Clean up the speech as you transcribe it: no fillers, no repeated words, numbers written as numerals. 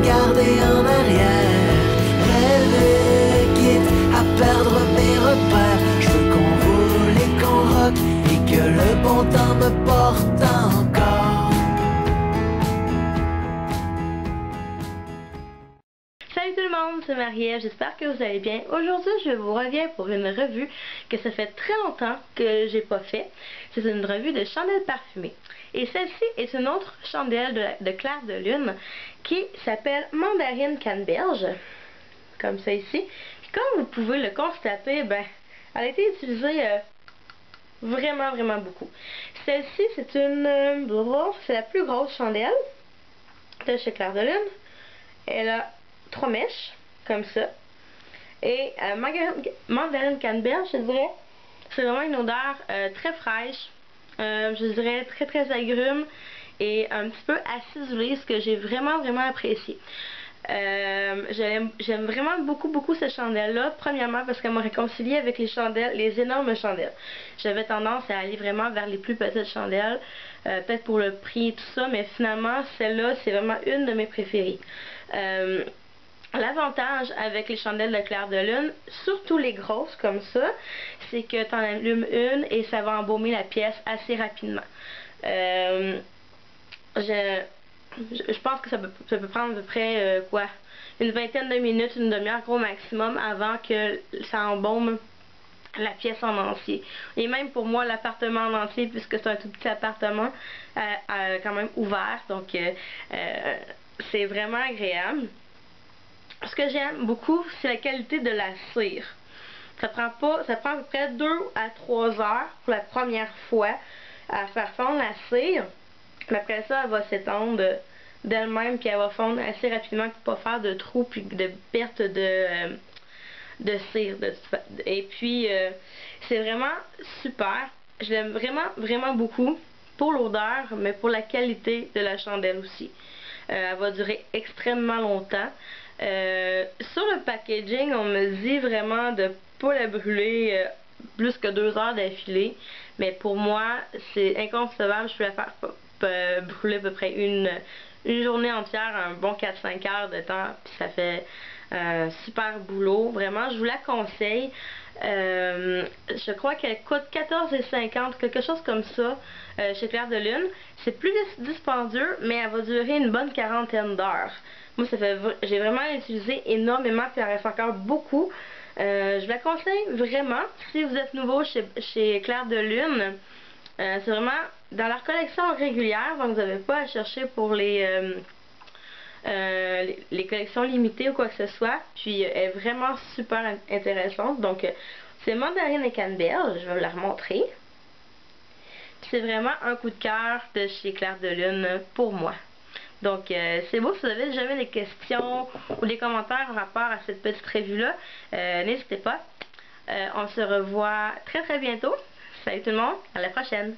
regarder en arrière. Rêver, quitte à perdre mes repères. Je veux qu'on roule et qu'on rock et que le bon temps me porte encore. Salut tout le monde, c'est Marie-Ève, j'espère que vous allez bien. Aujourd'hui, je vous reviens pour une revue que ça fait très longtemps que j'ai pas fait. C'est une revue de chandelles parfumées. Et celle-ci est une autre chandelle de Clair de Lune qui s'appelle Mandarine Canneberge, comme ça ici. Puis comme vous pouvez le constater, ben, elle a été utilisée vraiment beaucoup. Celle-ci, c'est c'est la plus grosse chandelle de chez Clair de Lune. Elle a 3 mèches, comme ça. Et Mandarine Canneberge, je dirais, c'est vraiment une odeur très fraîche, je dirais très agrume et un petit peu acidulée, ce que j'ai vraiment apprécié. J'aime vraiment beaucoup cette chandelle-là. Premièrement parce qu'elle m'a réconcilié avec les énormes chandelles. J'avais tendance à aller vraiment vers les plus petites chandelles, peut-être pour le prix et tout ça, mais finalement, celle-là, c'est vraiment une de mes préférées. L'avantage avec les chandelles de Clair de Lune, surtout les grosses comme ça, c'est que tu en allumes une et ça va embaumer la pièce assez rapidement. Je pense que ça peut prendre à peu près une vingtaine de minutes, une demi-heure gros maximum avant que ça embaume la pièce en entier. Et même pour moi, l'appartement en entier, puisque c'est un tout petit appartement quand même ouvert, donc c'est vraiment agréable. Ce que j'aime beaucoup, c'est la qualité de la cire. Ça prend à peu près 2 à 3 heures pour la première fois à faire fondre la cire. Mais après ça, elle va s'étendre d'elle-même, puis elle va fondre assez rapidement pour pas faire de trous puis de perte de cire. Et puis, c'est vraiment super. Je l'aime vraiment beaucoup pour l'odeur, mais pour la qualité de la chandelle aussi. Elle va durer extrêmement longtemps. Sur le packaging, on me dit vraiment de pas la brûler plus que 2 heures d'affilée, mais pour moi c'est inconcevable. Je peux la faire brûler à peu près une journée entière, un bon 4-5 heures de temps, puis ça fait super boulot. Vraiment, je vous la conseille. Je crois qu'elle coûte 14,50$, quelque chose comme ça, chez Clair de Lune. C'est plus dispendieux, mais elle va durer une bonne quarantaine d'heures. Moi, j'ai vraiment utilisé énormément, puis il en reste encore beaucoup. Je la conseille vraiment. Si vous êtes nouveau chez Clair de Lune, c'est vraiment dans leur collection régulière, donc vous n'avez pas à chercher pour les collections limitées ou quoi que ce soit. Puis elle est vraiment super intéressante. Donc c'est Mandarine et Canneberge, je vais vous la remontrer. C'est vraiment un coup de cœur de chez Clair de Lune pour moi. Donc c'est beau. Si vous avez jamais des questions ou des commentaires en rapport à cette petite revue-là, n'hésitez pas. On se revoit très bientôt. Salut tout le monde, à la prochaine!